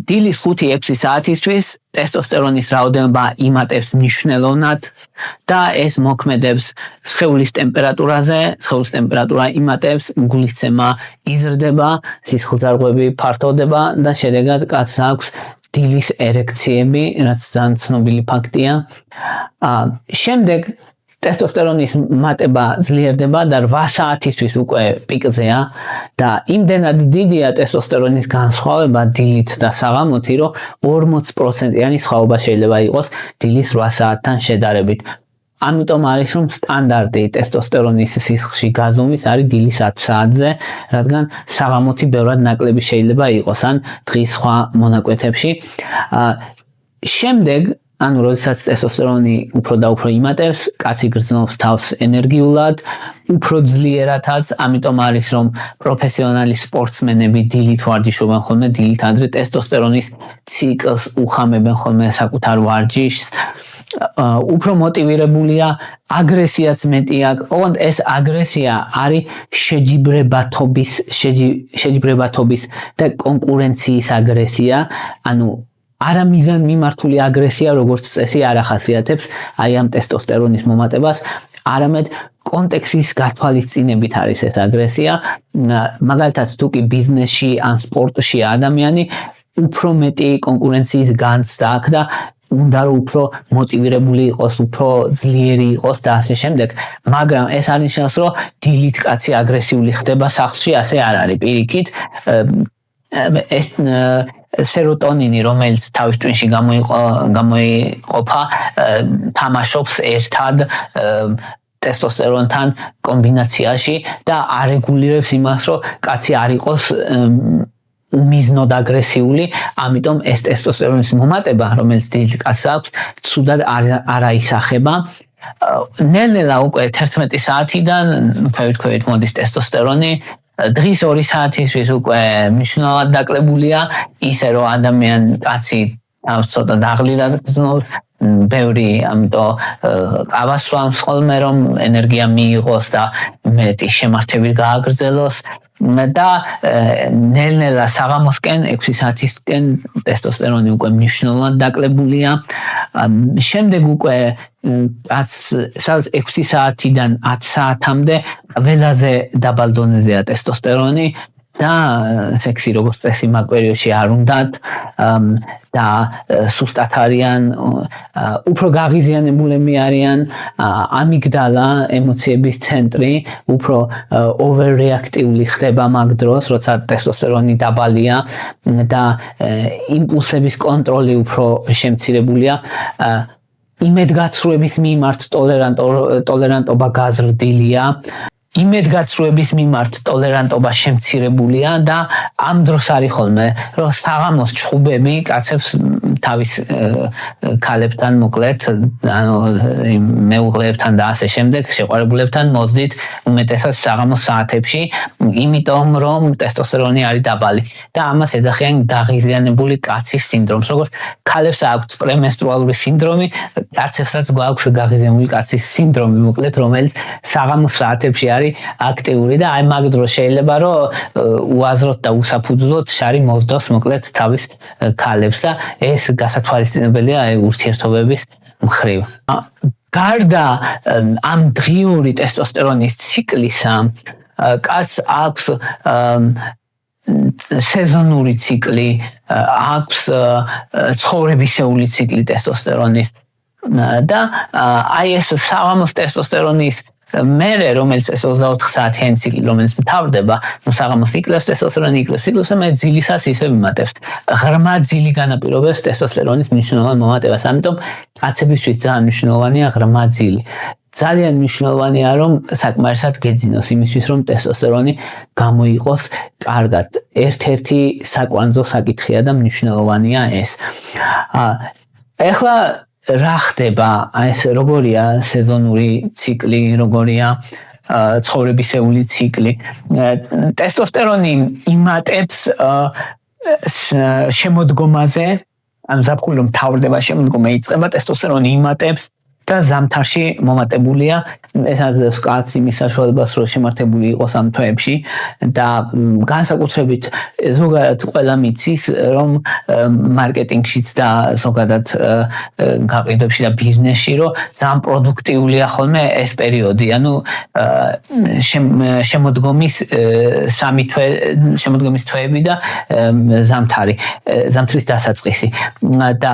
დილის 5-6 საათისთვის ტესტოსტერონის რაოდენობა იმატებს მნიშვნელოვნად და ეს მოქმედებს სხეულის ტემპერატურაზე, სხეულის ტემპერატურა იმატებს, გულისცემა იზრდება, სისხლძარღვები ფართოვდება და შედეგად კაცს აქვს დილის ერექციები, რაც ძალიან ცნობილი ფაქტია. შემდეგ ტესტოსტერონის მატება ძლიერდება და 8 საათისთვის უკვე პიკზეა და იმდენად დიდია ტესტოსტერონის განსხვავება დილით და საღამოთი, რომ 40%-იანი სხვაობა შეიძლება იყოს დილის 8 საათთან შედარებით. ამიტომ არის რომ სტანდარტი ტესტოსტერონის სისხლში გაზომვის არის დილის 10 საათზე, რადგან საღამოთი ბევრად ნაკლები შეიძლება იყოს ან დღის სხვა მონაკვეთებში. შემდეგ ანუ როდესაც ტესტოსტერონი უფრო და უფრო იმატებს, კაცი გრძნობს თავს ენერგიულად, უფრო ძლიერადაც, ამიტომ არის რომ პროფესიონალი სპორტსმენები დილით ვარჯიშობენ ხოლმე, დილით ადრე ტესტოსტერონის ციკლს უხამებენ ხოლმე საკუთარ ვარჯიშს. უფრო მოტივირებულია, აგრესიაც მეტი აქვს. ოღონდ ეს აგრესია არის შეჯიბრებათობის და კონკურენციის აგრესია, ანუ არამიზან მიმართული აგრესია როგორც წესი არ ახასიათებს აი ამ ტესტოსტერონის მომატებას, არამედ კონტექსტის გათვალისწინებით არის ეს აგრესია. მაგალითად თუ კი ბიზნესში ან სპორტში ადამიანი უფრო მეტი კონკურენციის განცდა აქვს და უნდა რომ უფრო მოტივირებული იყოს, უფრო ძლიერი იყოს და ასე შემდეგ, მაგრამ ეს არ ნიშნავს რომ დილით კაცი აგრესიული ხდება სახლში, ასე არ არის. პირიქით ეს სეროტონინი, რომელიც თავის ტვინში გამოიყოფა, თამაშობს ერთად ტესტოსტერონთან კომბინაციაში და არეგულირებს იმას, რომ კაცი არ იყოს უმიზნოდ აგრესიული, ამიტომ ეს ტესტოსტერონის მომატება, რომელიც დილით კაცს აქვს, ცუდად არ აისახება. ნელ-ნელა უკვე 11 საათიდან ქვევით მოდის ტესტოსტერონი, დღის 2 საათისთვის უკვე მნიშვნელოვნად დაკლებულია, ისე რომ კაცი თავს ცოტა დაღლილად გრძნობს, ბევრი ამიტომ ყავას სვამს ხოლმე რომ ენერგია მიიღოს და მეტი შემართებით გააგრძელოს და ნელ-ნელა საღამოსკენ 6 საათისკენ ტესტოსტერონი უკვე მნიშვნელოვნად დაკლებულია. შემდეგ უკვე სადაც 6 საათიდან 10 საათამდე ყველაზე დაბალ დონეზეა ტესტოსტერონი და სექსი როგორც წესი მაგ პერიოდში არ უნდათ და სუსტად არიან, უფრო გაღიზიანებულები არიან, ამიგდალა, ემოციების ცენტრი, უფრო overreactive ხდება მაგ დროს, როცა ტესტოსტერონი დაბალია და იმპულსების კონტროლი უფრო შემცირებულია. იმედგაცრუების მიმართ ტოლერანტობა გაზრდილია. იმედგაცრუების მიმართ ტოლერანტობა შემცირებულია და ამ დროს არის ხოლმე რომ საღამოს ჩხუბები კაცებს თავის ქალებთან მოკლედ, ანუ მეუღლეებთან და ასე შემდეგ შეყვარებულებთან მოძდით უმეტესად საღამოს საათებში, იმიტომ რომ ტესტოსტერონი არის დაბალი და ამას ეძახიან დაღიზიანებული კაცის სინდრომს. როგორც ქალებს აქვს პრემენსტრუალური სინდრომი, კაცებსაც გვაქვს გაღიზიანებული კაცის სინდრომი, მოკლედ, რომელიც საღამოს საათებში არის აქტიური და აი მაგ დროს შეიძლება რომ უაზროდ და უსაფუძვლოდ შარი მოსდოს მოკლედ თავის ქალებს და ეს გასათვალისწინებელია ურთიერთობების მხრივ. გარდა ამ დღიური ტესტოსტერონის ციკლისა, კაცს აქვს სეზონური ციკლი, აქვს ცხოვრებისეული ციკლი ტესტოსტერონის და აი ეს საღამოს ტესტოსტერონის მერე, რომელიც ეს 24 საათიანი ციკლი, რომელიც მთავრდება, საღამოს იკლებს ტესტოსტერონი, იკლებს და მე ძილისას ისევ იმატებს. ღრმა ძილი განაპირობებს ტესტოსტერონის მნიშვნელოვან მომატებას, ამიტომ კაცებისთვის ძალიან მნიშვნელოვანია ღრმა ძილი. ძალიან მნიშვნელოვანია რომ საკმარისად გეძინოს იმისთვის რომ ტესტოსტერონი გამოიყოს კარგად. ერთ-ერთი საკვანძო საკითხია და მნიშვნელოვანია ეს. ეხლა რა ხდება, ეს როგორია სეზონური ციკლი, როგორია ცხოვრებისეული ციკლი. ტესტოსტერონი იმატებს შემოდგომაზე, ანუ ზაფხული რომ მთავრდება შემოდგომა იწყება, ტესტოსტერონი იმატებს და ზამთარში მომატებულია ეს აძლევს კაცს იმის საშუალებას რომ შემართებული იყოს ამ თვეებში და განსაკუთრებით ზოგადად ყველა მიცის რომ მარკეტინგშიც და ზოგადად გაყიდვებში და ბიზნესში რომ ძალიან პროდუქტიულია ხოლმე ეს პერიოდი ანუ შემოდგომის თვეები და ზამთრის დასაწყისი და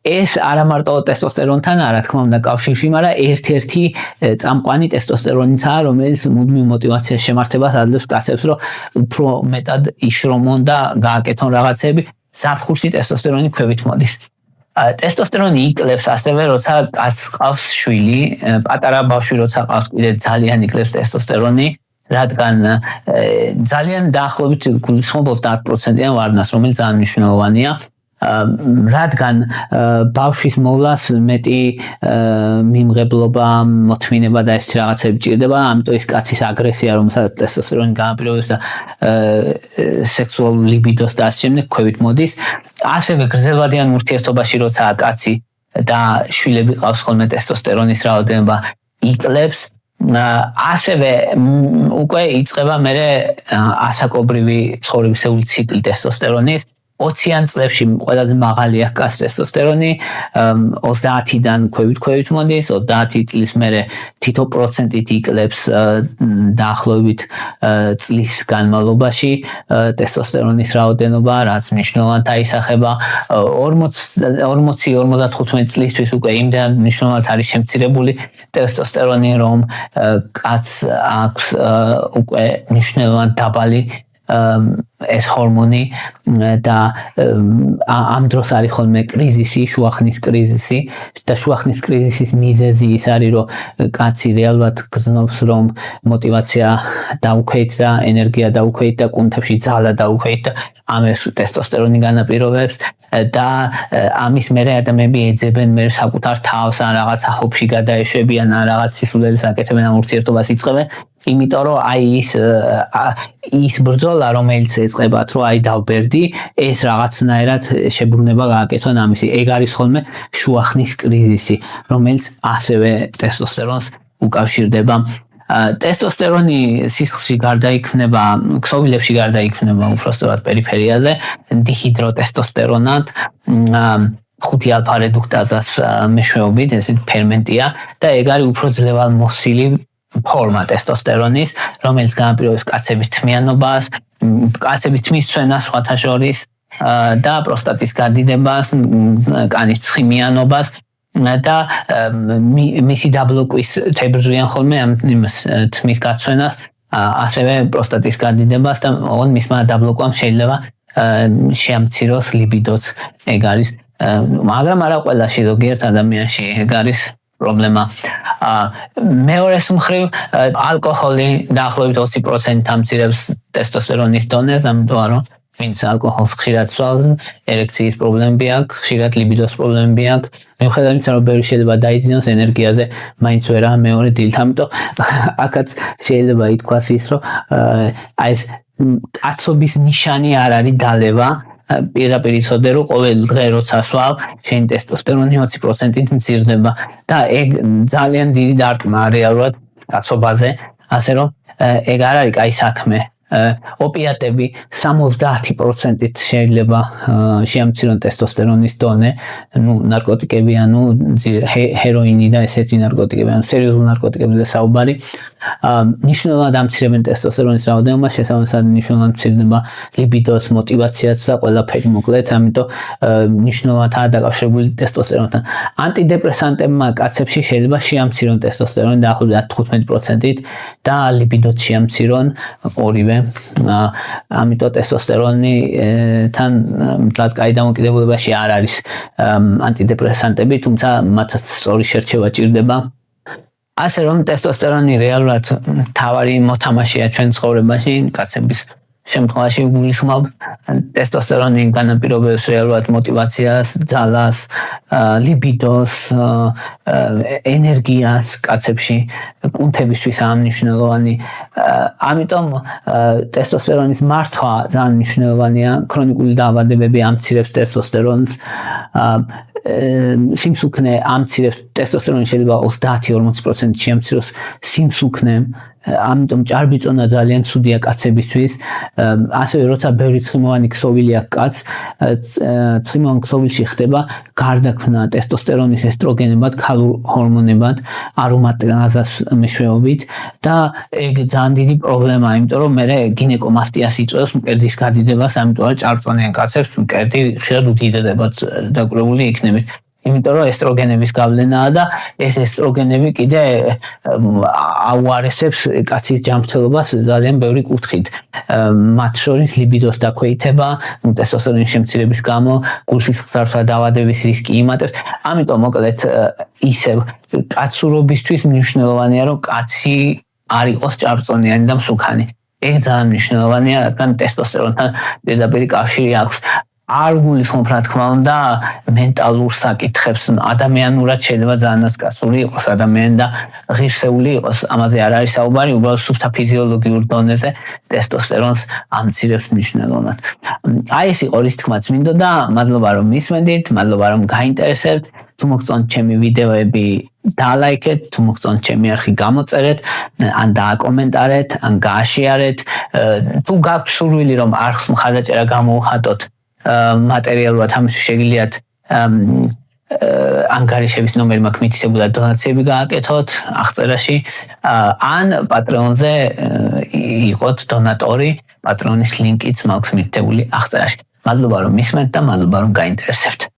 ეს არა მარტო ტესტოსტერონთან არა თქმა უნდა კავშირში, მაგრამ ერთ-ერთი წამყვანი ტესტოსტერონიცაა, რომელიც მუდმივ მოტივაციას შემართებას აძლევს კაცებს, რომ უფრო მეტად იშრომონ და გააკეთონ რაღაცები. ზაფხულში ტესტოსტერონი ქვევით მოდის. ტესტოსტერონი იკლებს ასევე, როცა კაცს ყავს შვილი, პატარა ბავშვი როცა ყავს კიდე ძალიან იკლებს ტესტოსტერონი, რადგან ძალიან დაახლოებით გულისხმობ 30%-იან ვარდნას, რომელიც ძალიან მნიშვნელოვანია. რადგან ბავშვის მოვლას მეტი მიმღებლობა, მოთმინება და ესეთი რაღაცები ჭირდება, ამიტომ ის კაცის აგრესია, რომელსაც ტესტოსტერონი განაპირობებს და სექსუალურ ლიბიდოს და ასე შემდეგ ქვევით მოდის. ასევე გრძელვადიან ურთიერთობაში, როცა კაცი და შვილები ყავს ხოლმე ტესტოსტერონის რაოდენობა იკლებს. ასევე უკვე იწყება მერე ასაკობრივი ცხოვრებისეული ციკლი ტესტოსტერონის. 20-იან წლებში ყველაზე მაღალია კაცს ტესტოსტერონი 30-დან ქვევით მოდის 30 წლის მერე თითო პროცენტით იკლებს დაახლოებით წლის განმავლობაში ტესტოსტერონის რაოდენობა რაც მნიშვნელოვნად აისახება 40-55 წლისთვის უკვე იმდენ მნიშვნელოვნად არის შემცირებული ტესტოსტერონი რომ კაცს აქვს უკვე მნიშვნელოვნად დაბალი ეს ჰორმონი და ამ დროს არის ხოლმე კრიზისი, შუახნის კრიზისი და შუახნის კრიზისის მიზეზი ის არის რომ კაცი რეალურად გრძნობს რომ მოტივაცია დაუქვეით და ენერგია დაუქვეით და კუნთებში ძალა დაუქვეით და ამას ტესტოსტერონი განაპირობებს და ამის მერე ადამიანები ეძებენ მერე საკუთარ თავს ან რაღაცა ჰობში გადაეშვებიან ან რაღაც სისულელეს აკეთებენ ან ურთიერთობას იწყებენ იმიტომ რომ აი ის ბრძოლა რომელიც ეწყებათ რომ აი დავბერდი ეს რაღაცნაირად შებრუნება გააკეთონ ამისი ეგ არის ხოლმე შუახნის კრიზისი რომელიც ასევე ტესტოსტერონს უკავშირდება ტესტოსტერონი სისხლში გარდაიქმნება ქსოვილებში გარდაიქმნება უпростоად პერიფერიაზე დიჰიდროტესტოსტერონად 5 ალფა რედუქტაზას მეშვეობით ეს ფერმენტია და ეგ არის უფრო ძლევარ მოსილი ფორმა ტესტოსტერონის, რომელიც განაპირობებს კაცების თმიანობას, კაცების თმის წვენას სხვათა შორის და პროსტატის გადიდებას, კანის ცხიმიანობას და მისი დაბლოკვის თებრძვიან ხოლმე ამ თმის გაცვენას, ასევე პროსტატის გადიდებას და ოღონდ მისმა დაბლოკვამ შეიძლება შეამციროს ლიბიდოც ეგ არის, მაგრამ არა ყველაში ზოგიერთ ადამიანში ეგ არის პრობლემა. მეორეს მხრივ ალკოჰოლი დაახლოებით 20% ამცირებს ტესტოსტერონის დონეს, ამიტომ რომ ვინც ალკოჰოლს ხშირად სვავს, ერექციის პრობლემები აქვს, ხშირად ლიბიდოს პრობლემები აქვს. მიუხედავად იმისა, რომ ბევრი შეიძლება დაიძინოს ენერგიაზე, მაინც ვერაა მეორე დილით, ამიტომ აქაც შეიძლება ითქვას ის, რომ აი ეს კაცობის ნიშანი არ არის დალევა პირდაპირ იცოდე რომ ყოველ დღე როცა სვავ შენ ტესტოსტერონი 20%-ით მცირდება და ეგ ძალიან დიდი დარტყმა რეალურად კაცობაზე ასე რომ ეგ არ არის კაი საქმე ოპიატები 70%-ით შეიძლება შეამცირონ ტესტოსტერონის დონე ნუ ნარკოტიკები ანუ ჰეროინი და ესეთი ნარკოტიკები ანუ სერიოზულ ნარკოტიკებზე საუბარი ნიშნულად ამცირებენ ტესტოსტერონის რაოდენობას შესაბამისად ნიშნულად მცირდება ლიბიდოს მოტივაციაც და ყველაფერი მოკლედ ამიტომ ნიშნულადაა დაკავშირებული ტესტოსტერონთან ანტიდეპრესანტებმა კაცებში შეიძლება შეამცირონ ტესტოსტერონი დაახლოებით 15%-ით და ლიბიდოც შეამცირონ ორივე ამიტომ ტესტოსტერონი თან მთლად კაი დამოკიდებულებაში არ არის ანტიდეპრესანტები თუმცა მათაც სწორი შერჩევა ჭირდება ასე რომ ტესტოსტერონი რეალურად თავარი მოთამაშეა ჩვენ ცხოვრებაში კაცების შემთხვევაში გულისხმობ ტესტოსტერონი განაპირობებს რეალურად მოტივაციას, ძალას, ლიბიდოს, ენერგიას კაცებში, კუნთებისთვის ამნიშნულოვანი. ამიტომ ტესტოსტერონის მართვა ძალიან მნიშვნელოვანია. ქრონიკული დაავადებები ამცირებს ტესტოსტერონს. სიმსუქნე ამცირებს ტესტოსტერონი შეიძლება 30-40% შეამციროს სიმსუქნემ ამიტომ ჭარბი წონა ძალიან ცუდია კაცებისთვის ასევე როცა ბევრი ცხიმოვანი ქსოვილი აქვს კაცს ცხიმოვან ქსოვილში ხდება გარდაქმნა ტესტოსტერონის ესტროგენებად ქალურ ჰორმონებად არომატაზას მეშვეობით და ეგ ძალიან დიდი პრობლემაა იმიტომ რომ მე გინეკომასტიას იწვევს მკერდის გადიდებას ამიტომ ჭარბწონიან კაცებს მკერდი ხშირად უდიდებად დაკვრეული იქნებით იმიტომ რომ ესტროგენების გავლენაა და ეს ესტროგენები კიდე აუარესებს კაცის ჯანმრთელობას ძალიან ბევრი კუთხით. მათ შორის ლიბიდოს დაქვეითება, ტესტოსტერონის შემცირების გამო, გულშისხლძარღვა დაავადების რისკი იმატებს. ამიტომ მოკლედ ისევ კაცურობისთვის მნიშვნელოვანია რომ კაცი არ იყოს ჭარბწონიანი და მსუქანი. ეგ ძალიან მნიშვნელოვანია, რადგან ტესტოსტერონთან პირდაპირ კავშირი აქვს. არ გულისხმობ რა თქმა უნდა მენტალურ საკითხებს ადამიანურად შეიძლება ძალიანაც კაცური იყოს ადამიანი და ღირსეული იყოს ამაზე არ არის საუბარი უბრალოდ სუფთა ფიზიოლოგიურ დონეზე ტესტოსტერონს ამცირებს მნიშვნელოვნად აი ეს იყო რის თქმაც მინდოდა მადლობა რომ მისმენდით მადლობა რომ გაინტერესებთ თუ მოგწონთ ჩემი ვიდეოები დალაიქეთ თუ მოგწონთ ჩემი არხი გამოწერეთ ან დააკომენტარეთ ან გააშიარეთ თუ გაქვთ სურვილი რომ არხს მხარდაჭერა გამოუხატოთ მატერიალურად ამისთვის შეგიძლიათ ანგარიშების ნომერი მაქვს მითითებულად დონაციები გააკეთოთ აღწერაში ან პატრეონზე იყოთ დონატორი პატრეონის ლინკიც მაქვს მითითებული აღწერაში მადლობა რომ მისმენთ და მადლობა რომ გაინტერესებთ